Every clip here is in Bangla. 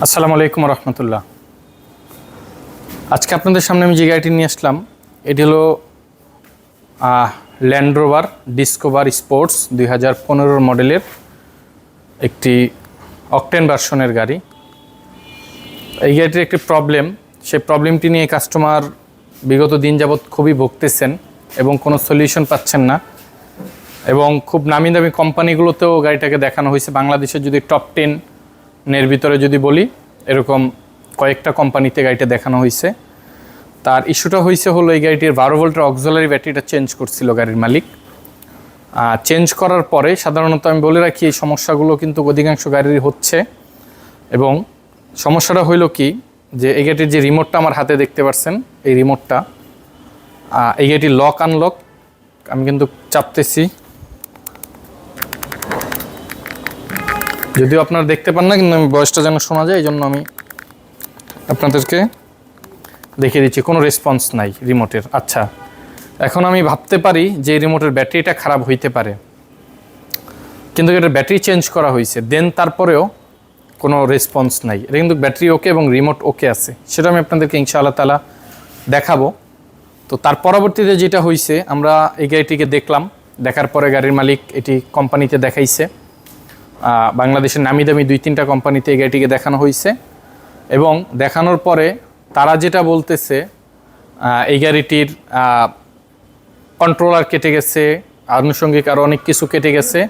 আসসালামু আলাইকুম রহমতুল্লাহ। আজকে আপনাদের সামনে আমি যে গাড়িটি নিয়ে আসলাম এটি হলো ল্যান্ড রোভার ডিসকভার স্পোর্টস 2015 মডেলের একটি অকটেন ভার্সনের গাড়ি। এই গাড়িটির একটি প্রবলেম, সেই প্রবলেমটি নিয়ে কাস্টমার বিগত দিন যাবৎ খুবই ভুগতেছেন এবং কোনো সলিউশন পাচ্ছেন না, এবং খুব নামি দামি কোম্পানিগুলোতেও গাড়িটাকে দেখানো হয়েছে। বাংলাদেশের যদি টপ 10-এর ভিতরে যদি বলি, এরকম কয়েকটা কোম্পানিতে গাড়িটা দেখানো হয়েছে। তার ইস্যুটা হয়েছে হলো এই গাড়িটির 12 ভোল্টের অক্সিলারি ব্যাটারিটা চেঞ্জ করছিল গাড়ির মালিক। চেঞ্জ করার পরে সাধারণত আমি বলে রাখি এই সমস্যাগুলো কিন্তু অধিকাংশ গাড়ির হচ্ছে। এবং সমস্যাটা হইল কি, যে এই গাড়িটির যে রিমোটটা আমার হাতে দেখতে পাচ্ছেন, এই রিমোটটা, এই গাড়িটির লক আনলক আমি কিন্তু চাপতেছি, যদিও আপনারা দেখতে পান না, কিন্তু আমি ভয়েসটা যেন শোনা যায় এই জন্য আমি আপনাদেরকে দেখিয়ে দিচ্ছি। কোনো রেসপন্স নাই রিমোটের। আচ্ছা, এখন আমি ভাবতে পারি যে এই রিমোটের ব্যাটারিটা খারাপ হইতে পারে, কিন্তু এটার ব্যাটারি চেঞ্জ করা হয়েছে, দেন তারপরেও কোনো রেসপন্স নাই। এটা কিন্তু ব্যাটারি ওকে এবং রিমোট ওকে আছে, সেটা আমি আপনাদেরকে ইনশাআল্লাহ তাআলা দেখাবো। তো তার পরবর্তীতে যেটা হয়েছে, আমরা এই গাড়িটিকে দেখলাম, দেখার পরে গাড়ির মালিক এটি কোম্পানিতে দেখাইছে। বাংলাদেশের নামি দামি 2-3টা কোম্পানিতে এই গাড়িটিকে দেখানো হয়েছে, এবং দেখানোর পরে তারা যেটা বলতেছে, এই গাড়িটির কন্ট্রোলার কেটে গেছে, আনুষঙ্গিক আরও অনেক কিছু কেটে গেছে।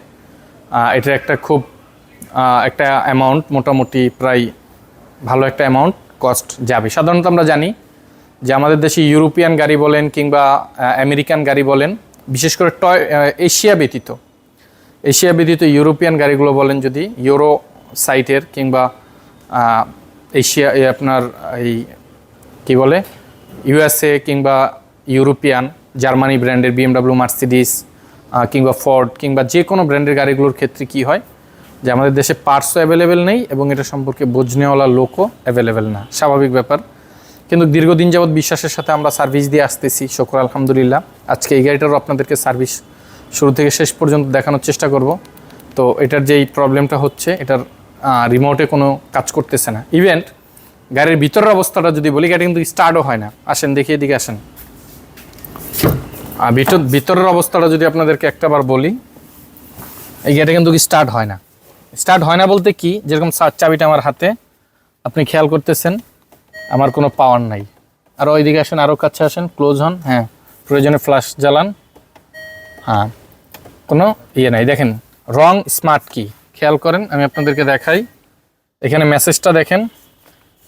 এটার একটা খুব একটা অ্যামাউন্ট, মোটামুটি প্রায় ভালো একটা অ্যামাউন্ট কস্ট যাবে। সাধারণত আমরা জানি যে আমাদের দেশে ইউরোপিয়ান গাড়ি বলেন কিংবা আমেরিকান গাড়ি বলেন, বিশেষ করে এশিয়া ব্যতীত ইউরোপিয়ান গাড়িগুলো বলেন, যদি ইউরো সাইটের কিংবা এশিয়া আপনার এই কী বলে ইউএসএ কিংবা ইউরোপিয়ান জার্মানি ব্র্যান্ডের BMW, মার্সিডিস কিংবা ফোর্ড কিংবা যে কোনো ব্র্যান্ডের গাড়িগুলোর ক্ষেত্রে কি হয়, যে আমাদের দেশে পার্টসও অ্যাভেলেবেল নেই এবং এটা সম্পর্কে বোঝনেওয়ালা লোকও অ্যাভেলেবেল না, স্বাভাবিক ব্যাপার। কিন্তু দীর্ঘদিন যাবৎ বিশ্বাসের সাথে আমরা সার্ভিস দিয়ে আসতেছি, শুকর আলহামদুলিল্লাহ। আজকে এই গাড়িটারও আপনাদেরকে সার্ভিস শুরু থেকে শেষ পর্যন্ত দেখানোর চেষ্টা করব। তো এটার যেই প্রবলেমটা হচ্ছে, এটার রিমোটে কোনো কাজ করতেছে না। ইভেন্ট গাড়ির ভিতরের অবস্থাটা যদি বলি, গাড়ি কিন্তু স্টার্টও হয় না। আসেন দেখি, এদিকে আসেন। ভিতরের অবস্থাটা যদি আপনাদেরকে একটাবার বলি, এই গাড়িটা কিন্তু স্টার্ট হয় না। স্টার্ট হয় না বলতে কি, যেরকম চাবিটা আমার হাতে, আপনি খেয়াল করতেছেন আমার কোনো পাওয়ার নাই। আর ওইদিকে আসেন, আরও কাছে আসেন, ক্লোজ হন। হ্যাঁ, প্রয়োজনে ফ্ল্যাশ জ্বালান। হ্যাঁ, কোনো ইয়ে নাই। দেখেন রং স্মার্ট কি, খেয়াল করেন, আমি আপনাদেরকে দেখাই। এখানে মেসেজটা দেখেন,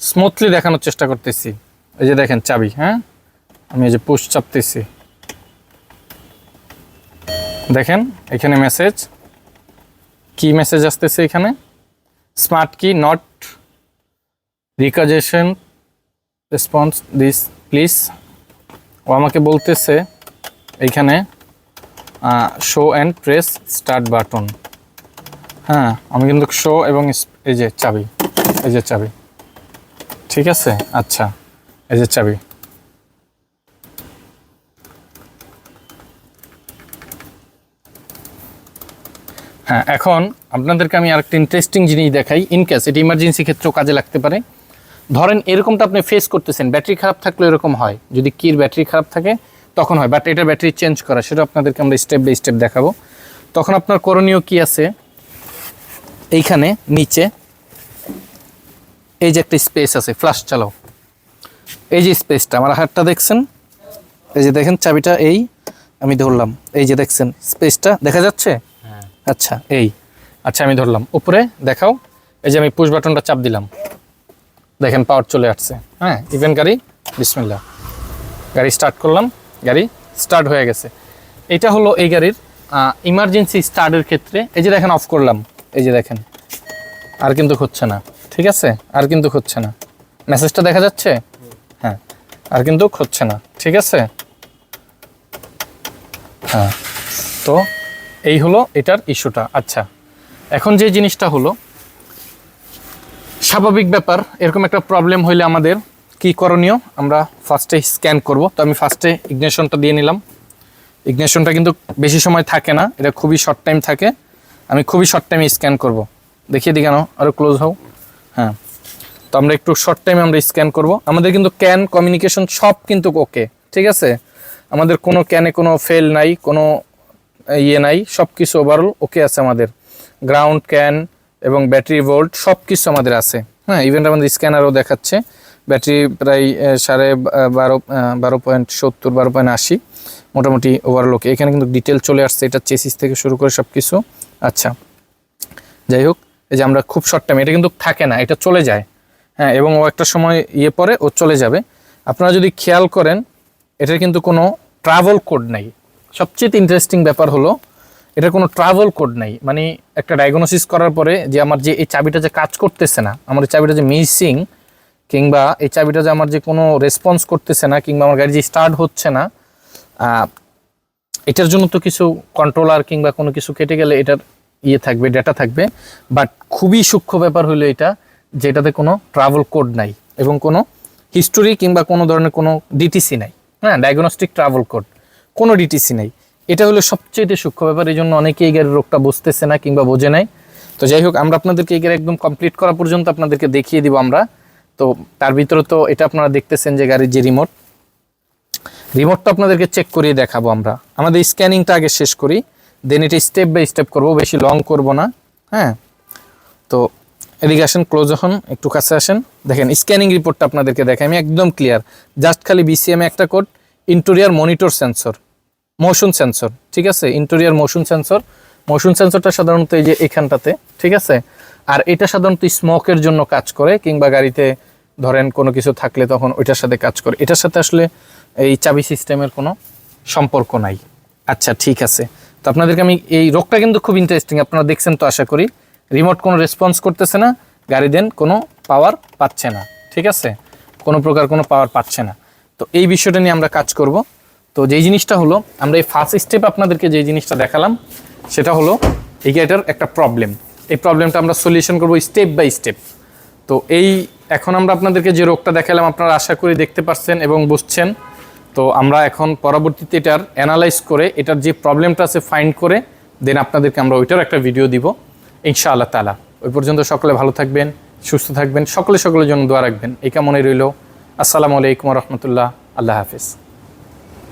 স্মুথলি দেখানোর চেষ্টা করতেছি। এই যে দেখেন চাবি, হ্যাঁ আমি এই যে পুশ চাপতেছি, দেখেন এখানে মেসেজ, কি মেসেজ আসতেছে এখানে, smart key not recognition response this please. ও আমাকে বলতেছে এইখানে show and press start button. হ্যাঁ, আমি কিন্তু শো এবং এই যে চাবি, এই যে চাবি, ঠিক আছে। আচ্ছা, এই যে চাবি। হ্যাঁ, এখন আপনাদেরকে আমি আরেকটা ইন্টারেস্টিং জিনিস দেখাই। ইনকেস এটি ইমার্জেন্সি ক্ষেত্রেও কাজে লাগতে পারে। ধরেন এরকমটা আপনি ফেস করতেছেন, ব্যাটারি খারাপ থাকলে এরকম হয়, যদি কির ব্যাটারি খারাপ থাকে তখন হয়, বাট এটা ব্যাটারি চেঞ্জ করা, সেটা আপনাদেরকে আমরা স্টেপ বাই স্টেপ দেখাবো। তখন আপনার করণীয় কি আছে, এইখানে নিচে এই যে একটা স্পেস আছে, ফ্ল্যাশ চালাও, এই যে স্পেসটা আমার হাতটা দেখছেন, এই যে দেখেন চাবিটা, এই আমি ধরলাম, এই যে দেখছেন স্পেসটা দেখা যাচ্ছে। আচ্ছা, আচ্ছা আমি ধরলাম, উপরে দেখাও, এই যে আমি পুশ বাটনটা চাপ দিলাম, দেখেন পাওয়ার চলে আসছে। হ্যাঁ, ইভেন গাড়ি বিসমিল্লাহ, গাড়ি স্টার্ট করলাম, গাড়ি স্টার্ট হয়ে গেছে। এটা হলো এই গাড়ির ইমার্জেন্সি স্টার্টের ক্ষেত্রে। এই যে দেখেন অফ করলাম, এই যে দেখেন আর কিন্তু হচ্ছে না, ঠিক আছে, আর কিন্তু হচ্ছে না, মেসেজটা দেখা যাচ্ছে। হ্যাঁ, আর কিন্তু হচ্ছে না, ঠিক আছে। হ্যাঁ, তো এই হলো এটার ইস্যুটা। আচ্ছা, এখন যে জিনিসটা হলো, স্বাভাবিক ব্যাপার, এরকম একটা প্রবলেম হইলে আমাদের কি করণীয়, আমরা ফার্স্টে স্ক্যান করব। তো আমি ফার্স্টে ইগনিশনটা দিয়ে নিলাম। ইগনিশনটা কিন্তু বেশি সময় থাকে না, এটা খুবই শর্ট টাইম থাকে। আমি খুবই শর্ট টাইমে স্ক্যান করব। দেখিয়ে দিই কেন, আরও ক্লোজ হও। হ্যাঁ, আমরা একটু শর্ট টাইমে আমরা স্ক্যান করব। আমাদের কিন্তু ক্যান কমিউনিকেশন সব কিন্তু ওকে, ঠিক আছে, আমাদের কোনো ক্যানে কোনো ফেল নাই, কোনো ইয়ে নাই, সব কিছু ওভারঅল ওকে আছে আমাদের। গ্রাউন্ড ক্যান এবং ব্যাটারি ভোল্ট সব কিছু আমাদের আছে। হ্যাঁ, ইভেন্ট আমাদের স্ক্যানারও দেখাচ্ছে ব্যাটারি প্রায় 12.70 12.80 মোটামুটি ওভারঅল ওকে। এখানে কিন্তু ডিটেল চলে আসছে, এটা চেসিস থেকে শুরু করে সব কিছু। আচ্ছা, যাই হোক, এই যে আমরা খুব শর্ট টাইম, এটা কিন্তু থাকে না, এটা চলে যায়। হ্যাঁ, এবং ও একটা সময় ইয়ে পরে ও চলে যাবে। আপনারা যদি খেয়াল করেন এটার কিন্তু কোনো ট্রাভেল কোড নাই। সবচেয়ে ইন্টারেস্টিং ব্যাপার হলো এটার কোনো ট্রাভেল কোড নাই। মানে একটা ডায়াগনোসিস করার পরে যে আমার যে এই চাবিটা যে কাজ করতেছে না, আমার এই চাবিটা যে মিসিং, কিংবা এই চাবিটা যে আমার যে কোনো রেসপন্স করতেছে না, কিংবা আমার গাড়ি যে স্টার্ট হচ্ছে না, এটার জন্য তো কিছু কন্ট্রোলার কিংবা কোনো কিছু কেটে গেলে এটার ইয়ে থাকবে, ডেটা থাকবে। বাট খুবই সূক্ষ্ম ব্যাপার হলো এটা, যেটাতে কোনো ট্রাভেল কোড নাই এবং কোনো হিস্টোরি কিংবা কোনো ধরনের কোনো ডিটিসি নাই। হ্যাঁ, ডায়াগনস্টিক ট্রাভেল কোড, কোনো ডিটিসি নাই। এটা হলো সবচেয়ে সূক্ষ্ম ব্যাপার, এই জন্য অনেকে এই গাড়ির রোগটা বুঝতেছে না কিংবা বোঝে নাই। তো যাই হোক, আমরা আপনাদেরকে এই গাড়ি একদম কমপ্লিট করা পর্যন্ত আপনাদেরকে দেখিয়ে দিব আমরা। তো তার ভিতরে তো এটা আপনারা দেখতেছেন যে গাড়ির যে রিমোটটা আপনাদেরকে চেক করিয়ে দেখাবো আমরা। আমাদের স্ক্যানিংটা আগে শেষ করি, দেন এটা স্টেপ বাই স্টেপ করবো, বেশি লং করব না। হ্যাঁ, তো এদিকে আসেন, ক্লোজ হন, একটু কাছে আসেন। দেখেন স্ক্যানিং রিপোর্টটা আপনাদেরকে দেখাই আমি, একদম ক্লিয়ার। জাস্ট খালি বিসিএম একটা code, interior monitor sensor, motion sensor, ঠিক আছে, ইন্টেরিয়র মোশন সেন্সর। মোশন সেন্সরটা সাধারণত এই যে এখানটাতে, ঠিক আছে। আর এটা সাধারণত স্মোকের জন্য কাজ করে, কিংবা গাড়িতে ধরেন কোনো কিছু থাকলে তখন ওইটার সাথে কাজ করে। এটার সাথে আসলে এই চাবি সিস্টেমের কোনো সম্পর্ক নাই। আচ্ছা, ঠিক আছে। তো আপনাদেরকে আমি এই রোগটা কিন্তু খুব ইন্টারেস্টিং, আপনারা দেখছেন তো আশা করি। রিমোট কোনো রেসপন্স করতেছে না, গাড়ি দেন কোনো পাওয়ার পাচ্ছে না, ঠিক আছে, কোনো প্রকার কোনো পাওয়ার পাচ্ছে না। তো এই বিষয়টা নিয়ে আমরা কাজ করব। তো যেই জিনিসটা হলো, আমরা এই ফার্স্ট স্টেপ আপনাদেরকে যেই জিনিসটা দেখালাম সেটা হলো এই গাড়িটার একটা প্রবলেম। এই প্রবলেমটা আমরা সলিউশন করব স্টেপ বাই স্টেপ। তো এই এখন আমরা আপনাদেরকে যে রোগটা দেখালাম আপনারা আশা করি দেখতে পাচ্ছেন এবং বুঝছেন। তো আমরা এখন পরবর্তীতে এটার অ্যানালাইজ করে এটার যে প্রবলেমটা আছে ফাইন্ড করে দেন আপনাদেরকে আমরা ওইটার একটা ভিডিও দিব ইনশাআল্লাহ তাআলা। ওই পর্যন্ত সকলে ভালো থাকবেন, সুস্থ থাকবেন, সকলের জন্য দোয়া রাখবেন। এই কামনাই রইল। আসসালামু আলাইকুম ওয়া রাহমাতুল্লাহ। আল্লাহ হাফেজ।